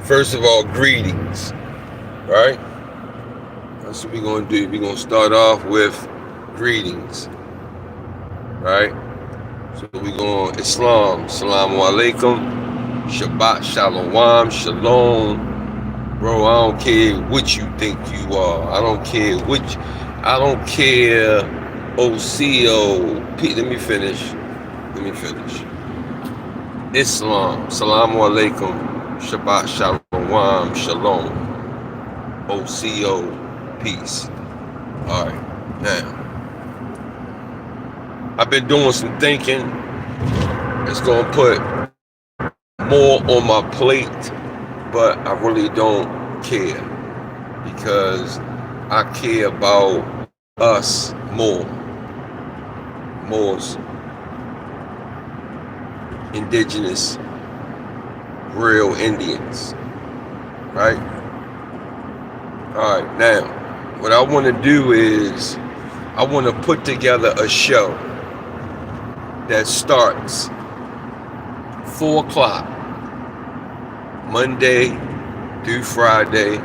First of all, greetings, right? That's what we're going to do. We're going to start off with greetings, right? So we're going Islam, Assalamu alaikum, Shabbat Shalom, Shalom. Bro, I don't care what you think you are. I don't care OCO. Let me finish. Islam, Assalamu alaikum, Shabbat Shalom, Shalom. OCO, peace. Alright, now. I've been doing some thinking. It's gonna put more on my plate, but I really don't care because I care about us more's indigenous, real Indians, right? All right, now, what I want to do is I want to put together a show that starts 4 o'clock, Monday through Friday,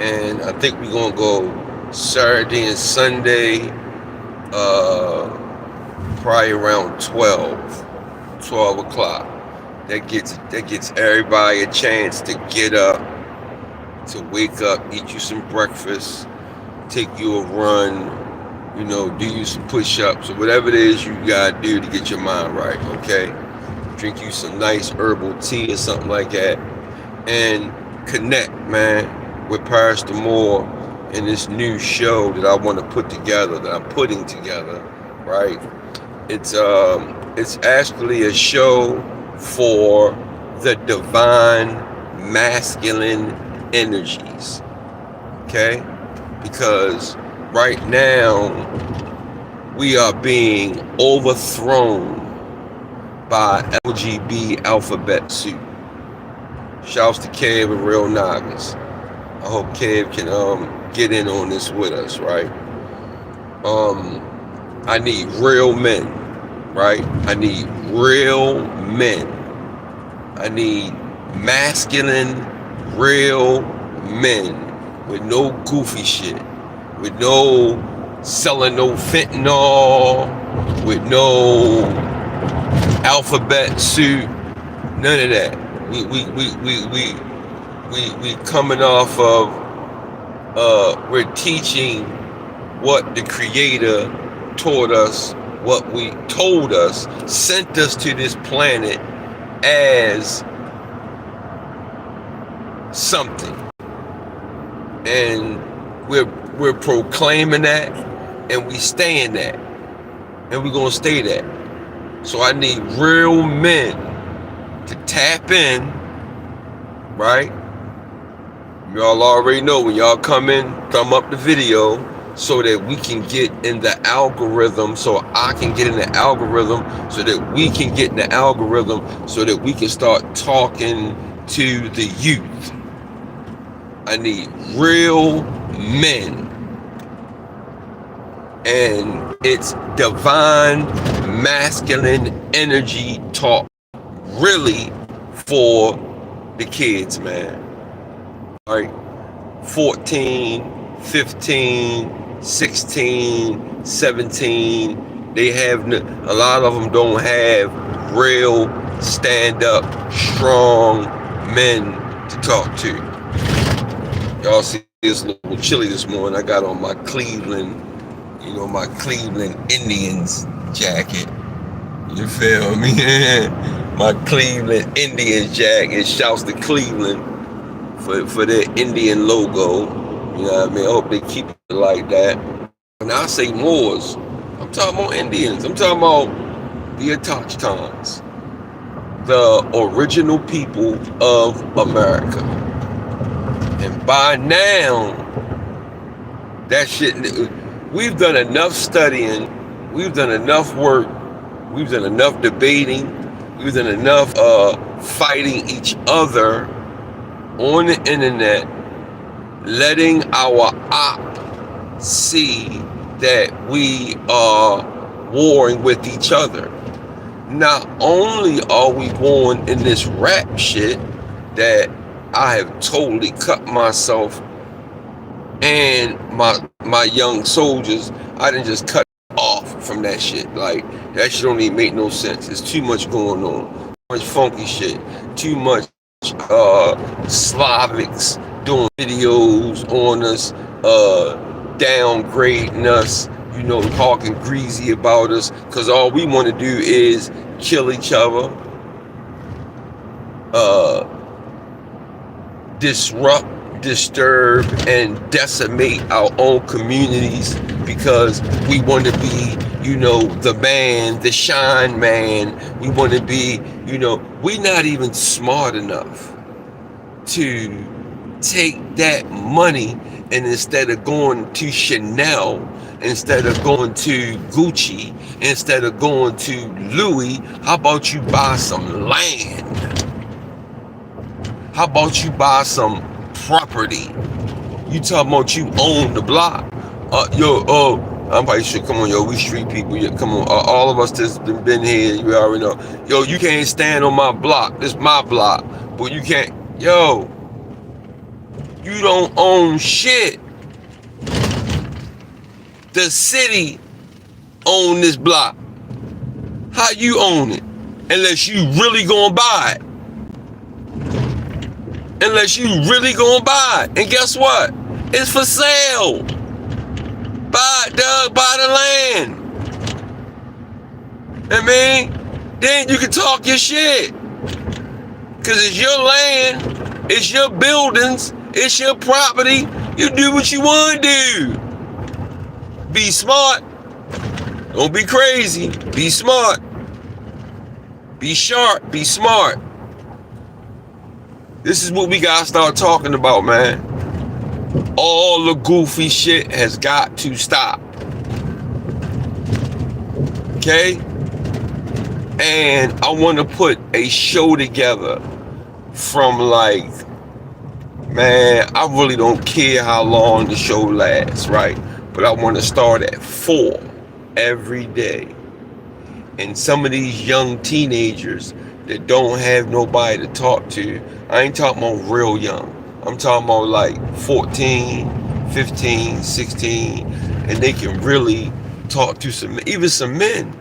and I think we're going to go Saturday and Sunday, probably around 12 o'clock. That gets everybody a chance to get up, to wake up, eat you some breakfast, take you a run, do you some push-ups or whatever it is you gotta do to get your mind right, okay? Drink you some nice herbal tea or something like that, and connect, man, with Pastor Moore in this new show that I want to put together, that I'm putting together, right? It's actually a show for the divine masculine energies, okay? Because right now we are being overthrown by LGB alphabet soup. Shouts to Kev and Real Noggins. I hope Kev can get in on this with us, right? I need real men, right? I need real men. I need masculine, real men with no goofy shit, with no selling no fentanyl, with no alphabet soup, none of that. We coming off of we're teaching what the Creator taught us, what we told us, sent us to this planet as something, and we're proclaiming that, and we stay in that, and we're gonna stay that. So I need real men to tap in, right? Y'all already know when y'all come in, thumb up the video so that we can get in the algorithm, so I can get in the algorithm, so that we can get in the algorithm, so that we can start talking to the youth. I need real men. And it's divine masculine energy talk, really, for the kids, man. All right, 14, 15, 16, 17, they have, a lot of them don't have real stand-up, strong men to talk to. Y'all see it's a little chilly this morning. I got on my Cleveland Indians jacket. You feel me? My Cleveland Indians jacket. Shouts to Cleveland for their Indian logo. You know what I mean? I hope they keep it like that. When I say Moors, I'm talking about Indians. I'm talking about the AUTOCHTHONS, the original people of America. And by now, that shit, we've done enough studying, we've done enough work, we've done enough debating, we've done enough fighting each other on the internet, letting our op see that we are warring with each other. Not only are we warring in this rap shit, that I have totally cut myself and my young soldiers. I didn't just cut off from that shit. Like, that shit don't even make no sense. There's too much going on. Too much funky shit. Too much Slavics doing videos on us, downgrading us, talking greasy about us, because all we want to do is kill each other, disrupt, disturb, and decimate our own communities, because we want to be, the man, the shine man. We want to be, we're not even smart enough to take that money, and instead of going to Chanel, instead of going to Gucci, instead of going to Louis, how about you buy some land? How about you buy some property? You talking about you own the block? I'm probably sure. Come on, yo, we street people. Yeah, come on, all of us that's been here, you already know. Yo, you can't stand on my block. This my block, but you can't. Yo, you don't own shit. The city own this block. How you own it? Unless you really gonna buy it. Unless you really gonna buy it. And guess what? It's for sale. Buy the land. Then you can talk your shit. Cause it's your land, it's your buildings, it's your property. You do what you wanna do. Be smart. Don't be crazy. Be smart. Be sharp. Be smart. This is what we gotta start talking about, man. All the goofy shit has got to stop. Okay? And I want to put a show together from man, I really don't care how long the show lasts, right? But I want to start at 4 every day. And some of these young teenagers that don't have nobody to talk to, I ain't talking about real young. I'm talking about 14, 15, 16, and they can really talk to even some men.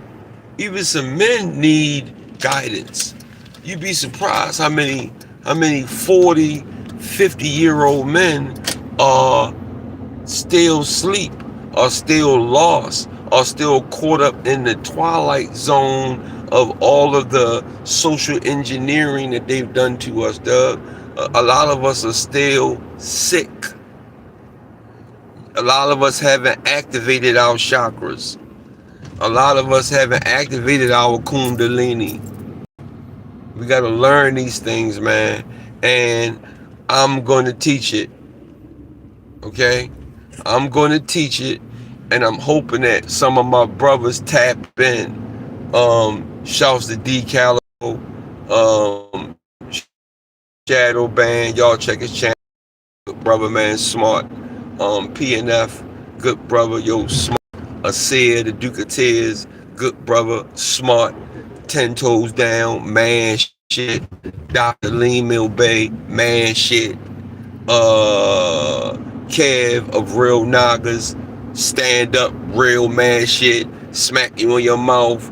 Even some men need guidance. You'd be surprised how many 40, 50-year-old men are still asleep, are still lost, are still caught up in the twilight zone of all of the social engineering that they've done to us, Doug. A lot of us are still sick. A lot of us haven't activated our chakras. A lot of us haven't activated our kundalini. We got to learn these things, man. And I'm going to teach it. Okay? I'm going to teach it. And I'm hoping that some of my brothers tap in. Shouts to D Calico, Shadow Band. Y'all check his channel. Good brother, man. Smart. PNF. Good brother. Yo, smart. Asir, the Duke of Tears, good brother, smart, 10 toes down, man shit. Dr. Lean Mill Bay, man shit. Kev of Real Nagas, stand up, real man shit. Smack you on your mouth,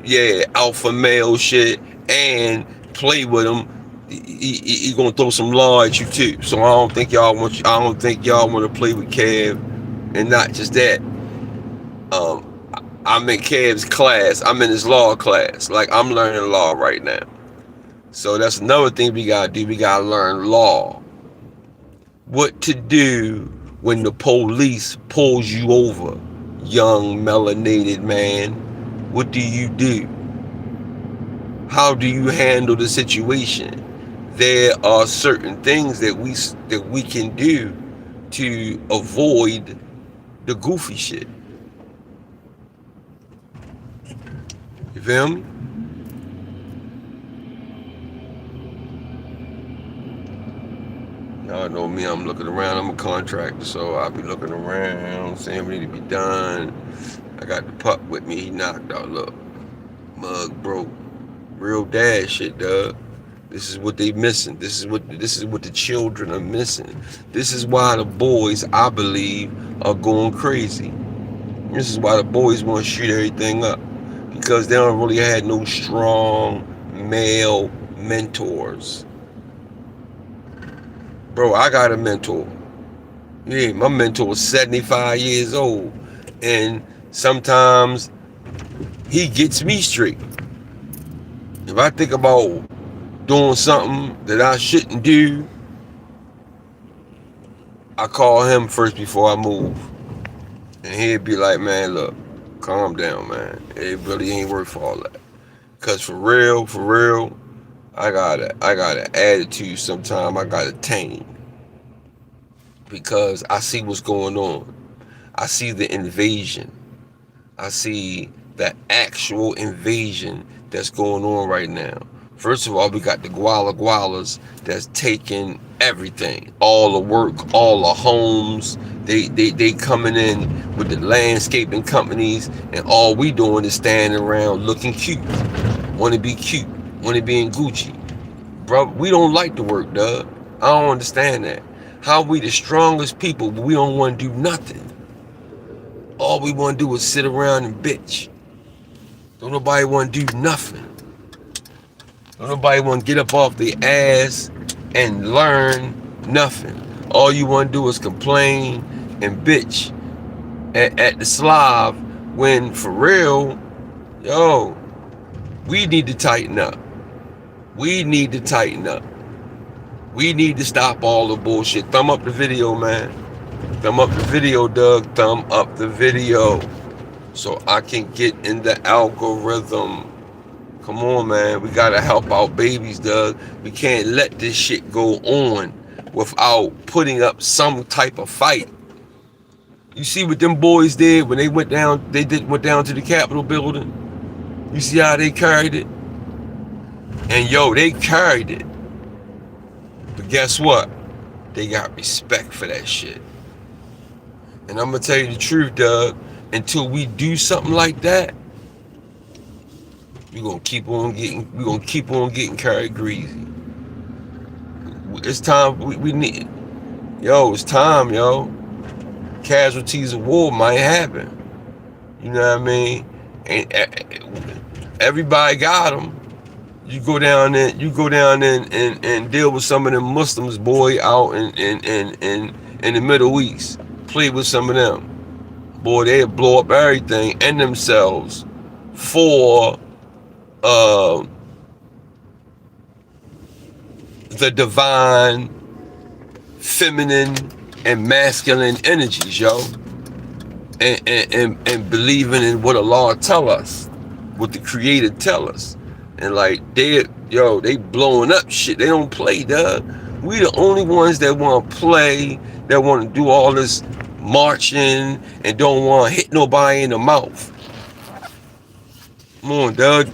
yeah, alpha male shit, and play with him. He gonna throw some law at you too. So I don't think y'all want to play with Kev, and not just that. I'm in Kev's class. I'm in his law class. I'm learning law right now. So that's another thing we gotta do. We gotta learn law. What to do when the police pulls you over, young melanated man. What do you do? How do you handle the situation? There are certain things that we can do to avoid the goofy shit. You feel me? Y'all know me, I'm looking around. I'm a contractor, so I'll be looking around, saying we need to be done. I got the pup with me. He knocked out. Look, mug broke. Real dad shit, dog. This is what they missing. This is what the children are missing. This is why the boys, I believe, are going crazy. This is why the boys want to shoot everything up, because they don't really had no strong male mentors. Bro, I got a mentor. Yeah, my mentor is 75 years old, and sometimes he gets me straight. If I think about doing something that I shouldn't do, I call him first before I move. And he'd be like, man, look, calm down, man. It really ain't worth all that. Cause for real, I got an attitude sometimes I gotta tame. Because I see what's going on. I see the invasion. I see the actual invasion that's going on right now. First of all, we got the gualas that's taking everything, all the work, all the homes. They coming in with the landscaping companies, and all we doing is standing around looking cute. Want to be cute, want to be in Gucci. Bro, we don't like to work, dog. I don't understand that. How we the strongest people, but we don't want to do nothing. All we want to do is sit around and bitch. Don't nobody want to do nothing. Don't nobody want to get up off their ass and learn nothing. All you want to do is complain and bitch at the Slav, when for real, yo, we need to tighten up. We need to tighten up. We need to stop all the bullshit. Thumb up the video, man. Thumb up the video, Doug. Thumb up the video so I can get in the algorithm. Come on, man. We gotta help our babies, Doug. We can't let this shit go on without putting up some type of fight. You see what them boys did when they went down? Went down to the Capitol building. You see how they carried it? And yo, they carried it. But guess what? They got respect for that shit. And I'm gonna tell you the truth, Doug. Until we do something like that, we're gonna keep on getting carried greasy. It's time. We need. Yo, it's time, yo. Casualties of war might happen. You know what I mean? And everybody got them. You go down and deal with some of them Muslims, boy, out in the Middle East. Play with some of them. Boy, they'll blow up everything and themselves for the divine, feminine, and masculine energies, yo. And believing in what Allah tell us, what the Creator tell us. And like they blowing up shit. They don't play, dog. We the only ones that want to play, that want to do all this marching and don't want to hit nobody in the mouth. Come on, dog.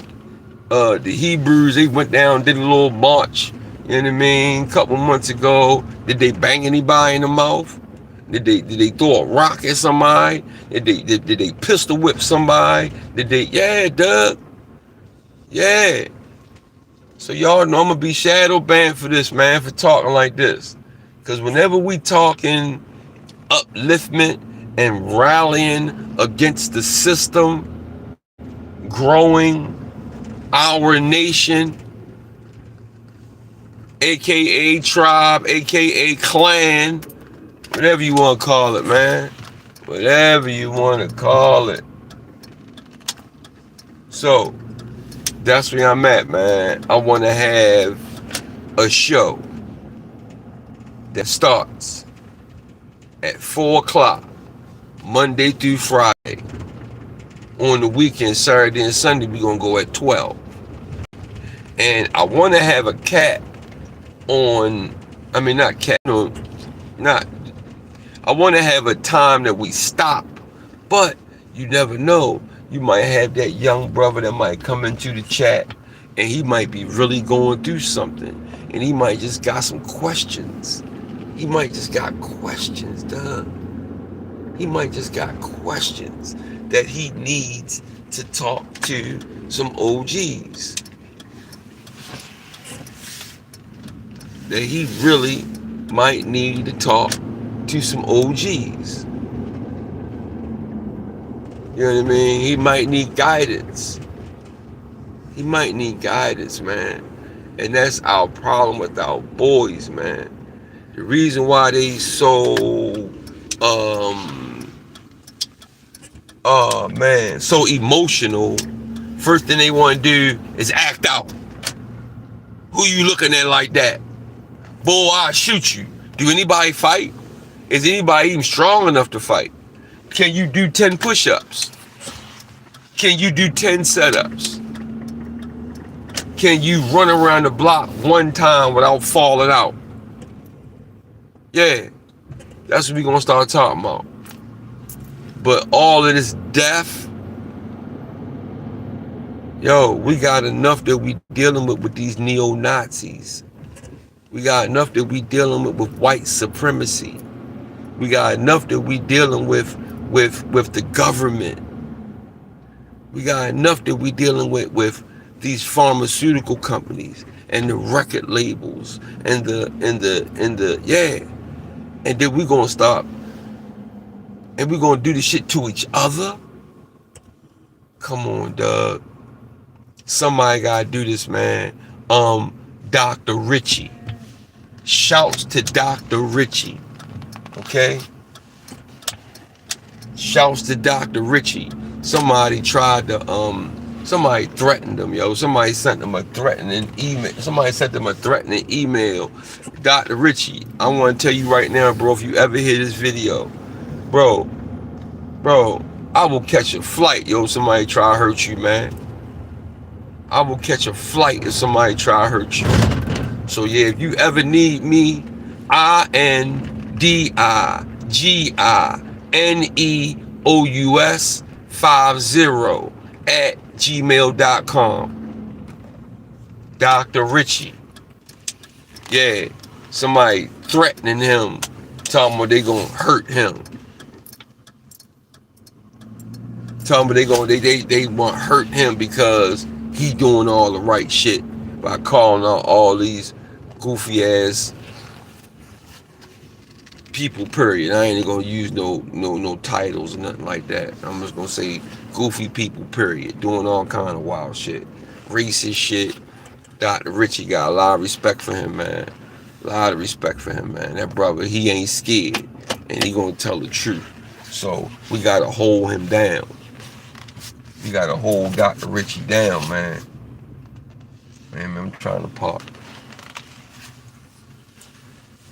The Hebrews, they went down, did a little march, you know what I mean, a couple months ago. Did they bang anybody in the mouth? Did they throw a rock at somebody? Did they pistol whip somebody? Yeah, Doug. Yeah. So y'all know I'm gonna be shadow banned for this, man, for talking like this. Cause whenever we talking upliftment and rallying against the system, growing our nation, aka tribe, aka clan, whatever you want to call it, man. Whatever you want to call it. So that's where I'm at, man. I want to have a show that starts at 4 o'clock, Monday through Friday. On the weekend, Saturday and Sunday, we're going to go at 12. And I want to have a cap on, I want to have a time that we stop, but you never know. You might have that young brother that might come into the chat and he might be really going through something, and he might just got some questions. He might just got questions, dog. He might just got questions that he needs to talk to some OGs. that he really might need to talk to some OGs. You know what I mean? He might need guidance. He might need guidance, man. And that's our problem with our boys, man. The reason why they so so emotional, first thing they want to do is act out. Who you looking at like that? Boy, I'll shoot you. Do anybody fight? Is anybody even strong enough to fight? Can you do 10 push-ups? Can you do 10 setups? Can you run around the block one time without falling out? Yeah, that's what we're going to start talking about. But all of this death, yo, we got enough that we dealing with these neo-Nazis. We got enough that we dealing with white supremacy. We got enough that we dealing with the government. We got enough that we dealing with these pharmaceutical companies and the record labels and the yeah. And then we're gonna stop and we're gonna do this shit to each other. Come on, Doug. Somebody gotta do this, man. Dr. Richie. Shouts to Dr. Richie. Okay? Shouts to Dr. Richie. Somebody tried to somebody threatened them, yo. Somebody sent them a threatening email. Somebody sent them a threatening email. Dr. Richie, I want to tell you right now, bro, if you ever hear this video, bro, I will catch a flight, yo, somebody try to hurt you, man. I will catch a flight if somebody try to hurt you. So yeah, if you ever need me, INDIGENOUS50@gmail.com. Dr. Richie. Yeah, somebody threatening him, talking about they gonna hurt him. Talking about they want to hurt him because he doing all the right shit by calling out all these goofy ass people, period. I ain't gonna use no titles or nothing like that. I'm just gonna say goofy people, period. Doing all kind of wild shit. Racist shit. Dr. Richie got a lot of respect for him, man. A lot of respect for him, man. That brother, he ain't scared. And he gonna tell the truth. So we gotta hold him down. We gotta hold Dr. Richie down, man. Man, I'm trying to pop.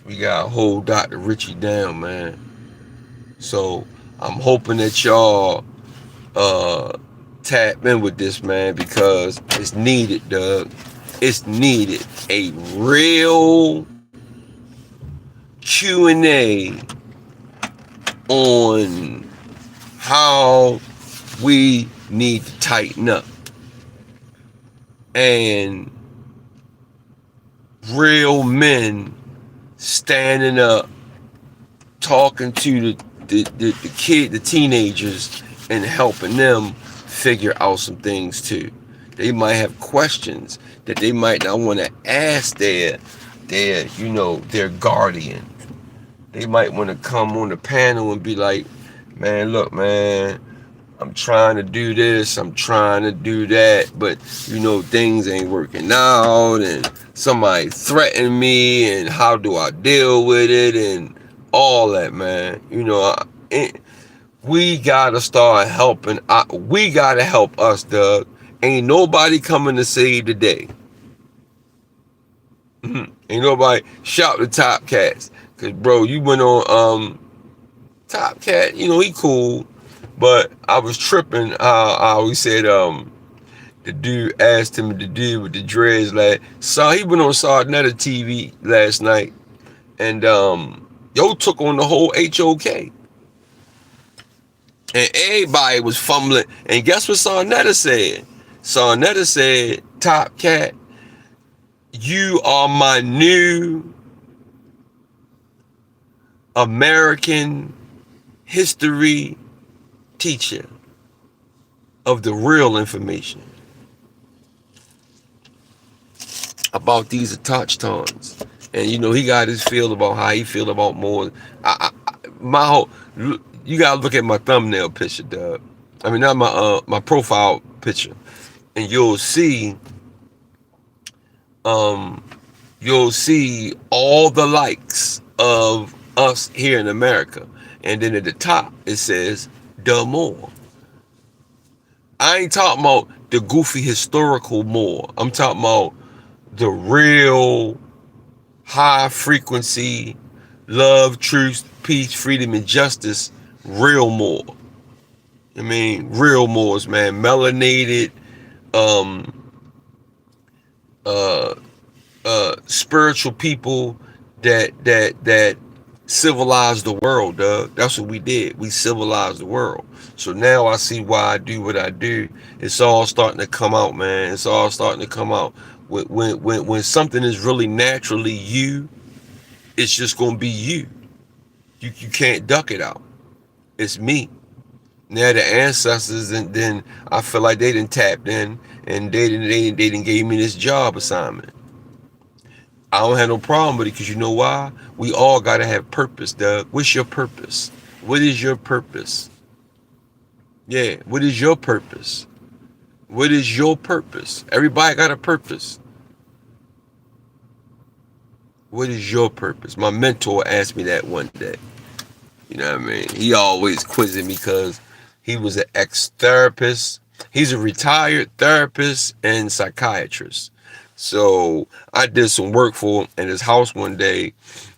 We gotta hold Dr. Richie down, man. So I'm hoping that y'all tap in with this, man, because it's needed, Doug. It's needed. A real Q&A on how we need to tighten up. And real men standing up, talking to the teenagers, and helping them figure out some things too. They might have questions that they might not want to ask their guardian. They might want to come on the panel and be like, man, look, man, I'm trying to do this, I'm trying to do that, but things ain't working out, and somebody threatened me, and how do I deal with it, and all that, man. We gotta start helping. We gotta help us, Doug. Ain't nobody coming to save the day. Ain't nobody. Shout to Top Cats, cause bro, you went on Top Cat. He cool. But I was tripping. I always said the dude asked him, the dude with the dreads, like, he went on Sarnetta TV last night, and took on the whole HOK, and everybody was fumbling. And guess what Sarnetta said? Sarnetta said, Top Cat, you are my new American history teacher of the real information about these AUTOCHTHONS And he got his feel about how he feel about more. My whole, you gotta look at my thumbnail picture, Doug. I mean, not my profile picture, and um you'll see all the likes of us here in America, and then at the top it says the more. I ain't talking about the goofy historical more. I'm talking about the real high frequency love, truth, peace, freedom, and justice. Real more. I mean, real mores, man. Melanated, um, uh, spiritual people that civilized the world, Doug. That's what we did. We civilized the world. So now I see why I do what I do. It's all starting to come out, man. It's all starting to come out. When something is really naturally you, it's just gonna be you. You can't duck it out. It's me. Now the ancestors, and then I feel like they didn't tapped in, and they didn't gave me this job assignment. I don't have no problem with it, because you know why? We all gotta have purpose, Doug. What's your purpose? What is your purpose? Yeah, what is your purpose? What is your purpose? Everybody got a purpose. What is your purpose? My mentor asked me that one day. You know what I mean? He always quizzing me because he was an ex-therapist. He's a retired therapist and psychiatrist. So I did some work for him in his house one day,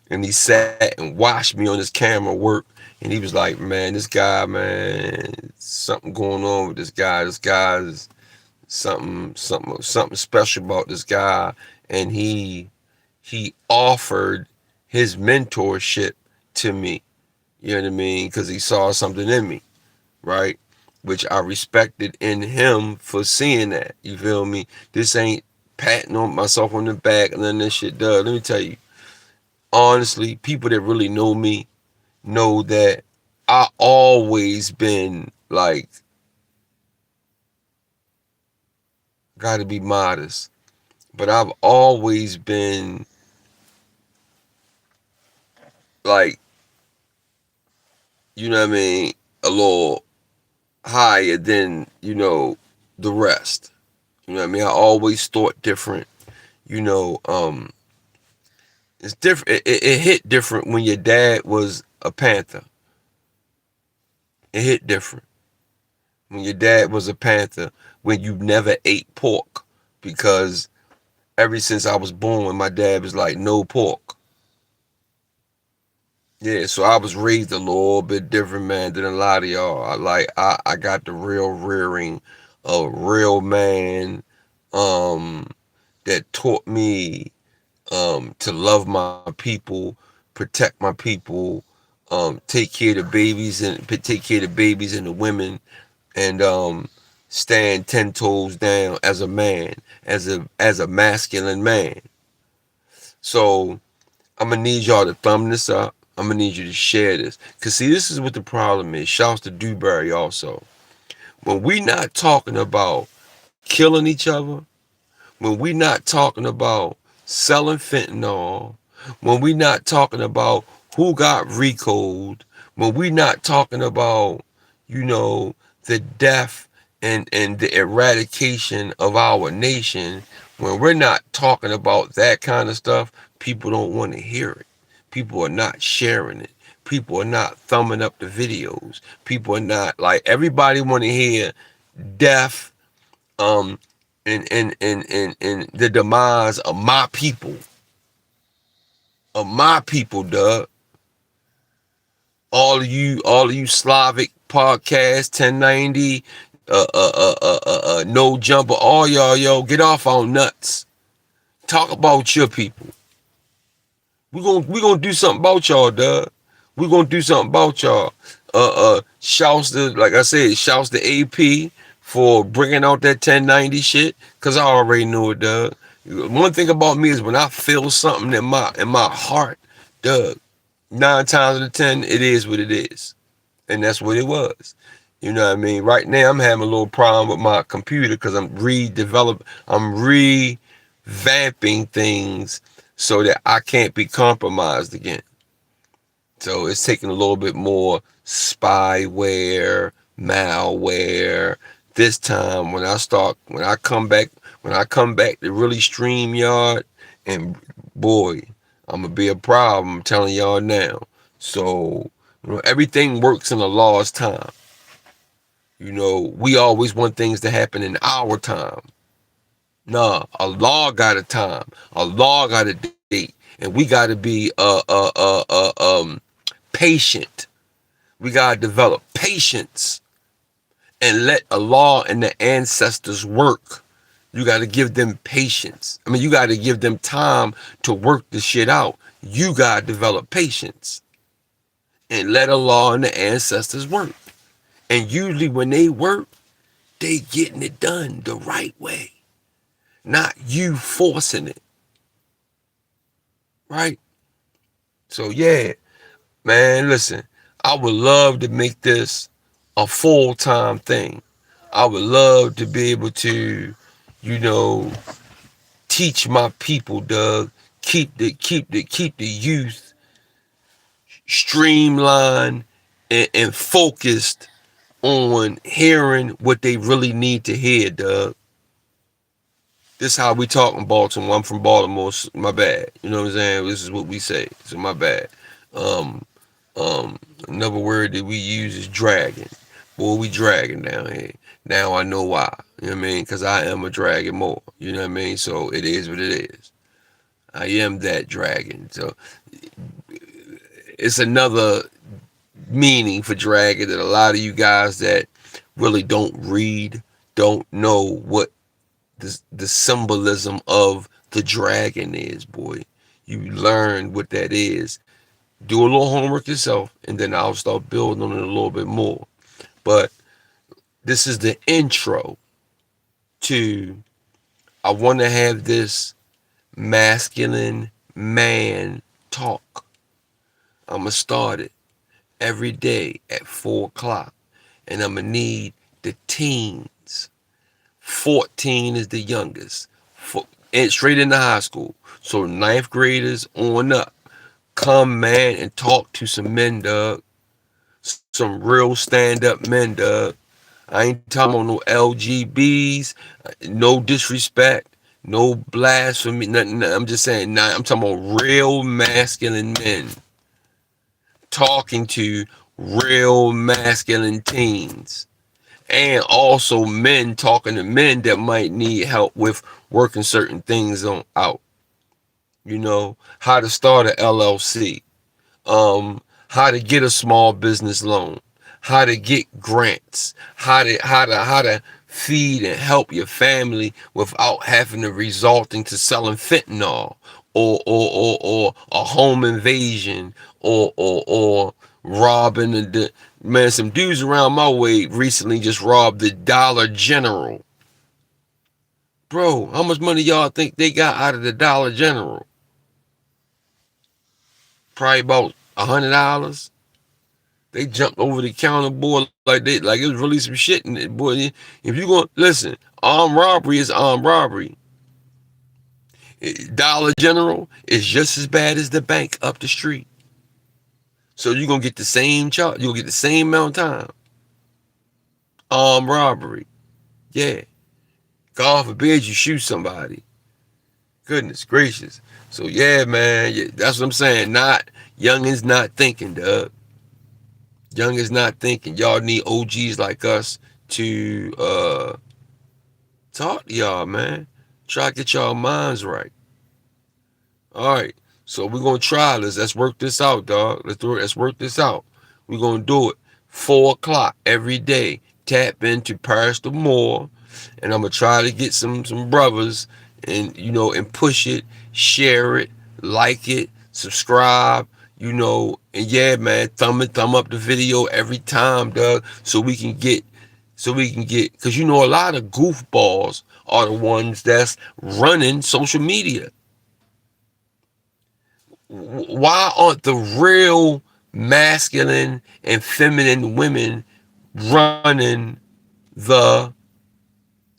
and he sat and watched me on his camera work. And he was like, man, this guy, man, something going on with this guy. This guy's something special about this guy. And he offered his mentorship to me. You know what I mean? Because he saw something in me, right? Which I respected in him for seeing that. You feel me? This ain't patting on myself on the back and then this shit does. Let me tell you, honestly, people that really know me know that I always been like, gotta be modest, but I've always been like, you know what I mean, a little higher than, the rest. You know what I mean? I always thought different. You know, it's different. It hit different when your dad was a Panther. It hit different when your dad was a Panther, when you never ate pork, because ever since I was born, my dad was like, no pork. Yeah, so I was raised a little bit different, man, than a lot of y'all. I got the real rearing of real man, um, that taught me to love my people, protect my people, take care of the babies and take care of the babies and the women, and stand 10 toes down as a man, as a masculine man. So I'm gonna need y'all to thumb this up. I'm gonna need you to share this, cause see, this is what the problem is. Shouts to Dewberry also. When we not talking about killing each other, when we not talking about selling fentanyl, when we not talking about who got recalled, when we not talking about, you know, the death and the eradication of our nation, when we're not talking about that kind of stuff, people don't want to hear it. People are not sharing it. People are not thumbing up the videos. People are not, like, everybody want to hear death, um and the demise of my people, Doug. All of you Slavic podcast 1090, no jumper, all y'all, get off on nuts. Talk about your people. We gonna do something about y'all, Doug. We gonna do something about y'all. Shouts to, like I said, shouts to AP for bringing out that 1090 shit, cause I already knew it, Doug. One thing about me is when I feel something in my heart, Doug, 9 times out of 10, it is what it is, and that's what it was. You know what I mean? Right now, I'm having a little problem with my computer because I'm revamping things so that I can't be compromised again. So it's taking a little bit more spyware, malware. This time when I come back to really StreamYard, and boy, I'm gonna be a problem. I'm telling y'all now. So, everything works in a law's time. We always want things to happen in our time. Nah, a law got a time. A law got a date, and we got to be patient. We got to develop patience and let Allah and the ancestors work. You got to give them patience. I mean, you got to give them time to work the shit out. You got to develop patience and let Allah and the ancestors work. And usually when they work, they getting it done the right way, not you forcing it, right? So yeah, man, listen, I would love to make this a full-time thing. I would love to be able to, you know, teach my people, Doug, keep the youth streamlined and focused on hearing what they really need to hear, Doug. This is how we talk in Baltimore. I'm from Baltimore. So my bad. You know what I'm saying? This is what we say. So my bad. Um, Another word that we use is dragon. Boy, we dragging down here. Now I know why. You know what I mean? Because I am a dragon more. You know what I mean? So it is what it is. I am that dragon. So it's another meaning for dragon that a lot of you guys that really don't read don't know what the symbolism of the dragon is, boy. You learn what that is. Do a little homework yourself, and then I'll start building on it a little bit more. But this is the intro to, I want to have this masculine man talk. I'm going to start it every day at 4 o'clock. And I'm going to need the teens. 14 is the youngest. And straight into high school. So ninth graders on up. Come, man, and talk to some men, Doug. Some real stand-up men, Doug. I ain't talking about no LGBs, no disrespect, no blasphemy, nothing. I'm just saying, I'm talking about real masculine men talking to real masculine teens. And also men talking to men that might need help with working certain things out. How to start a LLC, how to get a small business loan, how to get grants, how to feed and help your family without having to resorting to selling fentanyl or a home invasion or robbing the man. Some dudes around my way recently just robbed the Dollar General. Bro, how much money y'all think they got out of the Dollar General? Probably about $100. They jumped over the counter, boy, like it was really some shit in it, boy. If you going listen, armed robbery is armed robbery. Dollar General is just as bad as the bank up the street. So you're gonna get the same charge. You'll get the same amount of time. Armed robbery, yeah. God forbid you shoot somebody. Goodness gracious. So yeah, man, yeah, that's what I'm saying. Youngins not thinking, Doug. Young is not thinking. Y'all need OGs like us to talk to y'all, man. Try to get y'all minds right. All right. So we're gonna try this. Let's work this out, dog. Let's do it. Let's work this out. We're gonna do it 4 o'clock every day. Tap into Pastor Moore, and I'm gonna try to get some brothers and push it, share it, like it, subscribe. And yeah, man, thumb up the video every time, Doug, so we can get, because a lot of goofballs are the ones that's running social media. Why aren't the real masculine and feminine women running the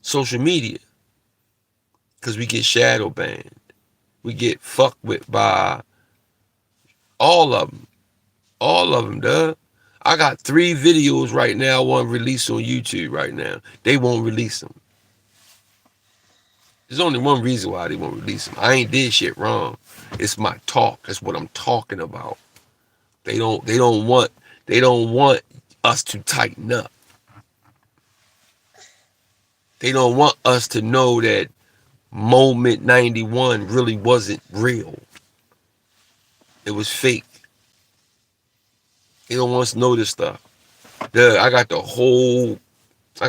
social media? Because we get shadow banned. We get fucked with by all of them. All of them, duh. I got 3 videos right now I want to release on YouTube right now. They won't release them. There's only one reason why they won't release them. I ain't did shit wrong. It's my talk. That's what I'm talking about. They don't want us to tighten up. They don't want us to know that Moment 91 really wasn't real. It was fake. They don't want us to know this stuff. I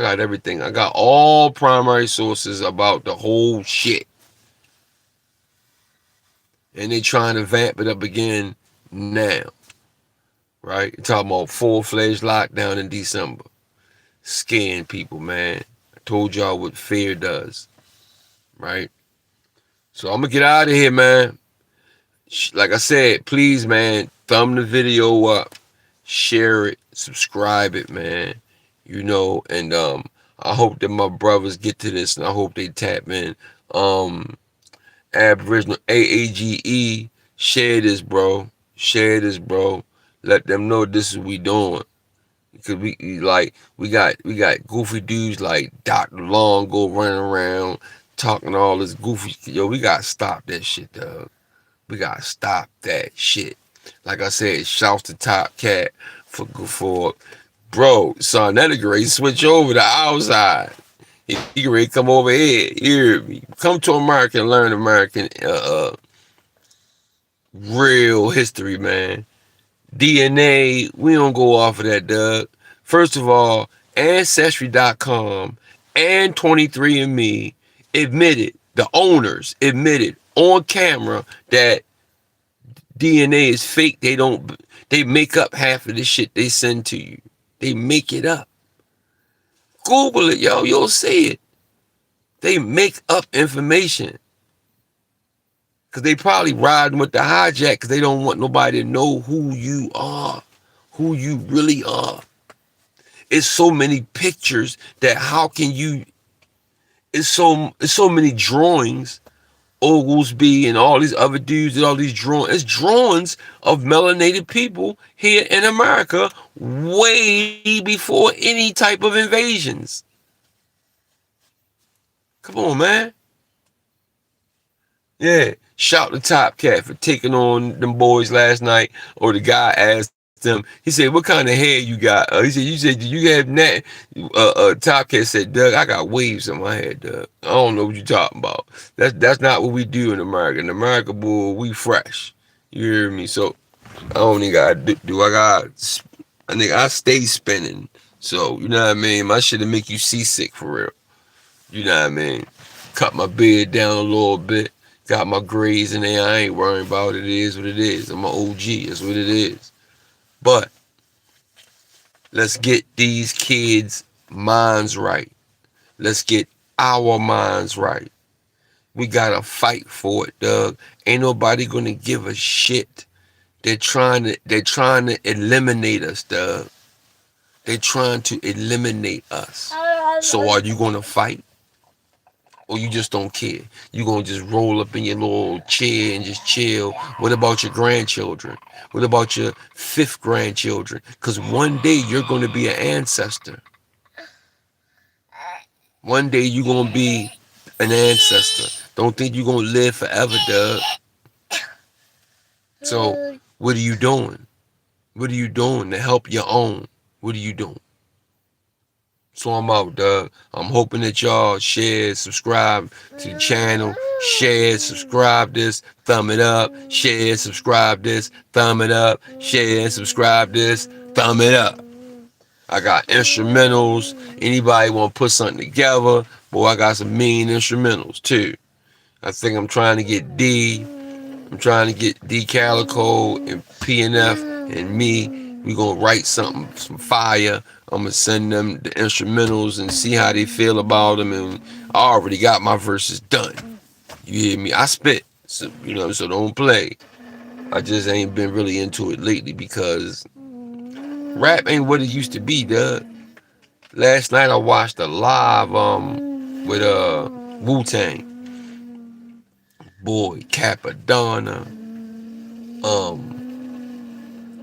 got everything. I got all primary sources about the whole shit. And they trying to vamp it up again now. Right? You're talking about full-fledged lockdown in December. Scaring people, man. I told y'all what fear does. Right? So I'm going to get out of here, man. Like I said, please, man, thumb the video up. Share it. Subscribe it, man. And I hope that my brothers get to this, and I hope they tap in. Aboriginal AAGE, share this, bro. Share this, bro. Let them know this is what we doing. Because we got goofy dudes like Dr. Long go running around talking all this goofy. Yo, we gotta stop that shit, dog. We gotta stop that shit. Like I said, shouts to Top Cat for bro, son, that'll great switch over to outside. He ready to come over here. Hear me. Come to America and learn American real history, man. DNA, we don't go off of that, Doug. First of all, Ancestry.com and 23andMe the owners admitted on camera that DNA is fake. They make up half of the shit they send to you. They make it up. Google it, yo. You'll see it. They make up information. Because they probably riding with the hijack because they don't want nobody to know who you are. Who you really are. It's so many pictures that how can you... It's so many drawings. Oglesby and all these other dudes and all these drawings. It's drawings of melanated people here in America way before any type of invasions. Come on, man. Yeah. Shout to Top Cat for taking on them boys last night. Or the guy asked him, he said, what kind of hair you got? He said, do you have that? Top Cat said, Doug, I got waves in my head, Doug. I don't know what you talking about. That's not what we do in America. In America, boy, we fresh. You hear me? So I don't think I do. I think I stay spinning. So, you know what I mean? My shit'll make you seasick for real. You know what I mean? Cut my beard down a little bit. Got my grays in there. I ain't worrying about it. It is what it is. I'm an OG. That's what it is. But let's get these kids' minds right. Let's get our minds right. We gotta fight for it, Doug. Ain't nobody gonna give a shit. They're trying to eliminate us, Doug. They're trying to eliminate us. So are you gonna fight? Or you just don't care? You gonna just roll up in your little chair and just chill? What about your grandchildren? What about your 5th grandchildren? Because one day you're gonna be an ancestor. One day you're gonna be an ancestor. Don't think you're gonna live forever, Doug. So what are you doing? What are you doing to help your own? What are you doing? So I'm out, Doug. I'm hoping that y'all share, subscribe to the channel, share, subscribe this, thumb it up, share, subscribe this, thumb it up, share, subscribe this, thumb it up. I got instrumentals. Anybody want to put something together? Boy, I got some mean instrumentals too. I think I'm trying to get I'm trying to get D Calico and PNF and me. We gonna write some fire. I'm gonna send them the instrumentals and see how they feel about them. And I already got my verses done. You hear me? I spit, so don't play. I just ain't been really into it lately because rap ain't what it used to be, Doug. Last night I watched a live with Wu-Tang. boy Capadonna,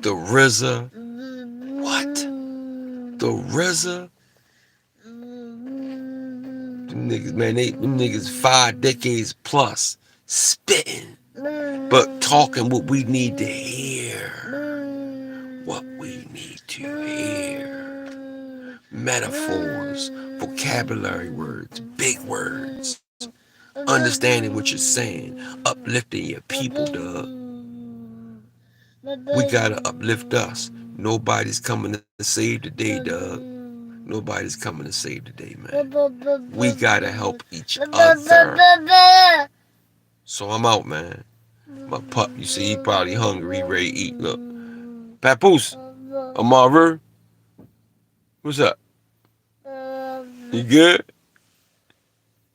the RZA. What? The RZA? Them niggas, man, them niggas 5 decades plus spitting, but talking what we need to hear. What we need to hear. Metaphors, vocabulary words, big words. Understanding what you're saying, uplifting your people, Doug. We gotta uplift us. Nobody's coming to save the day, Doug. Nobody's coming to save the day, man. We gotta help each other. So I'm out, man. My pup, you see, he probably hungry. He ready to eat. Look. Papoose. Amara. What's up? You good?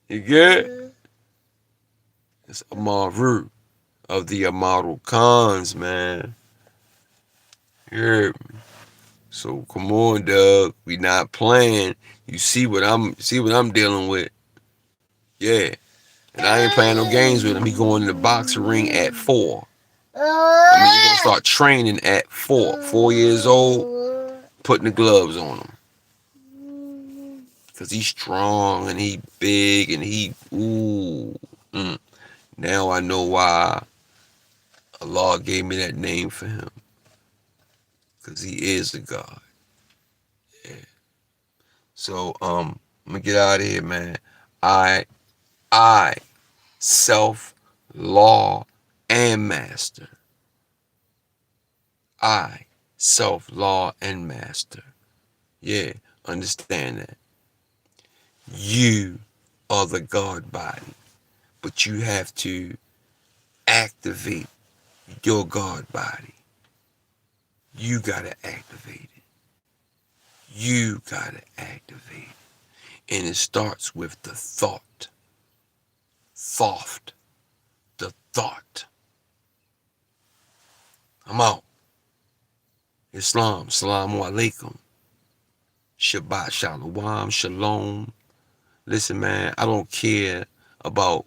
You good? It's Amaru of the AUTOCHTHONS, man. You heard me? So come on, Doug. We not playing. You see what I'm dealing with. Yeah. And I ain't playing no games with him. He going in the boxing ring at 4. I mean, you're gonna start training at 4. 4 years old, putting the gloves on him. Cause he's strong and he big and he Now I know why Allah gave me that name for him. Cause he is a God. Yeah. So I'm gonna get out of here, man. I self, law, and master. I self, law, and master. Yeah, understand that. You are the God body, but you have to activate your God body. You gotta activate it. You gotta activate it. And it starts with the thought. Thought. The thought. I'm out. Islam, Assalamu alaikum. Shabbat Shalom, Shalom. Listen, man, I don't care about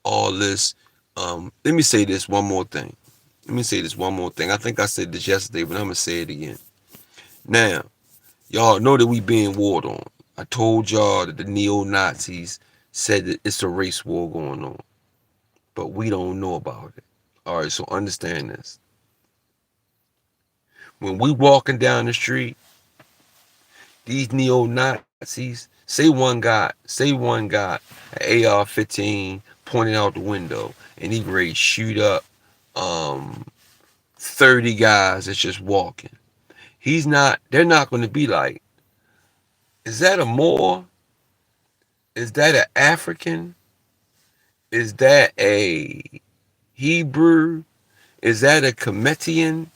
all this. Let me say this one more thing. I think I said this yesterday, but I'm going to say it again. Now, y'all know that we being warred on. I told y'all that the neo-Nazis said that it's a race war going on. But we don't know about it. All right, so understand this. When we walking down the street, these neo-Nazis, say one got an AR-15 pointing out the window, and he ready to shoot up 30 guys that's just walking. They're not going to be like, is that a Moor? Is that an African? Is that a Hebrew? Is that a Cometian?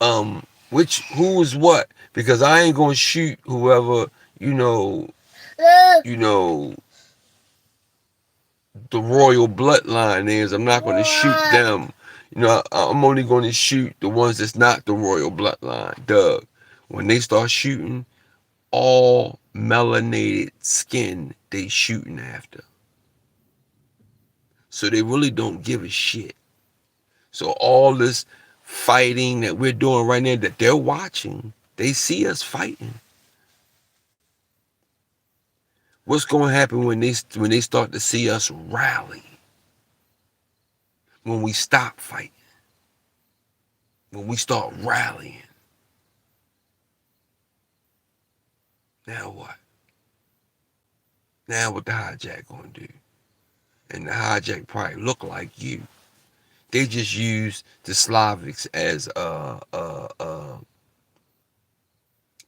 Who is what? Because I ain't gonna shoot whoever, the royal bloodline is. I'm not gonna shoot them. I'm only gonna shoot the ones that's not the royal bloodline. Doug, when they start shooting, all melanated skin they shooting after. So they really don't give a shit. So all this fighting that we're doing right now, that they're watching, they see us fighting. What's going to happen when they start to see us rally? When we stop fighting? When we start rallying? Now what? Now what the hijack going to do? And the hijack probably look like you. They just use the Slavics as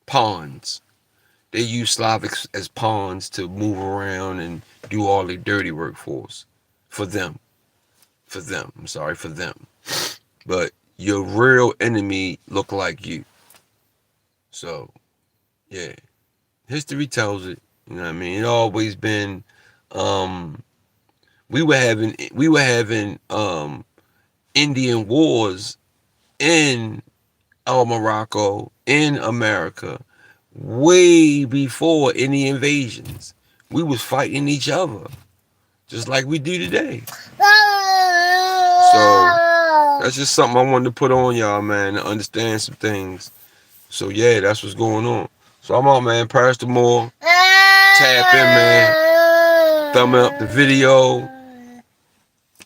pawns. They use Slavics as pawns to move around and do all their dirty work for us. For them. But your real enemy look like you. So, yeah. History tells it. You know what I mean? It always been we were having Indian wars in Morocco, in America, way before any invasions. We was fighting each other, just like we do today. So that's just something I wanted to put on y'all, man, to understand some things. So yeah, that's what's going on. So I'm out, man. Paris the Moore. Tap in, man. Thumb up the video.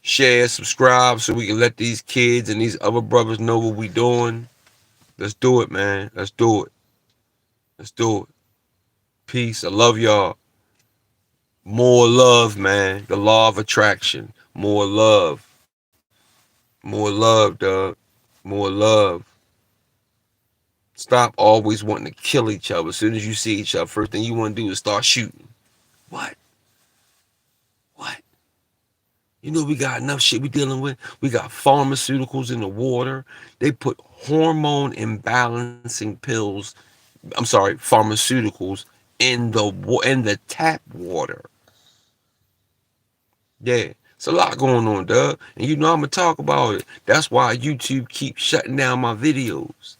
Share, subscribe, so we can let these kids and these other brothers know what we doing. Let's do it, man. Let's do it. Let's do it. Peace. I love y'all. More love, man. The law of attraction. More love. More love, dog. More love. Stop always wanting to kill each other. As soon as you see each other, first thing you want to do is start shooting. What? What? You know we got enough shit we dealing with. We got pharmaceuticals in the water. They put hormone imbalancing pills. I'm sorry, pharmaceuticals in the tap water. Yeah, it's a lot going on, Doug. And you know I'm gonna talk about it. That's why YouTube keeps shutting down my videos.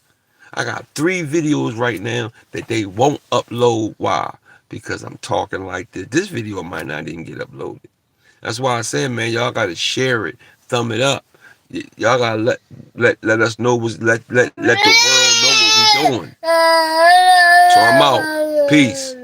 I got 3 videos right now that they won't upload. Why? Because I'm talking like this. This video might not even get uploaded. That's why I said, man, y'all gotta share it, thumb it up. Y'all gotta let us know let the world know what we doing. So I'm out. Peace.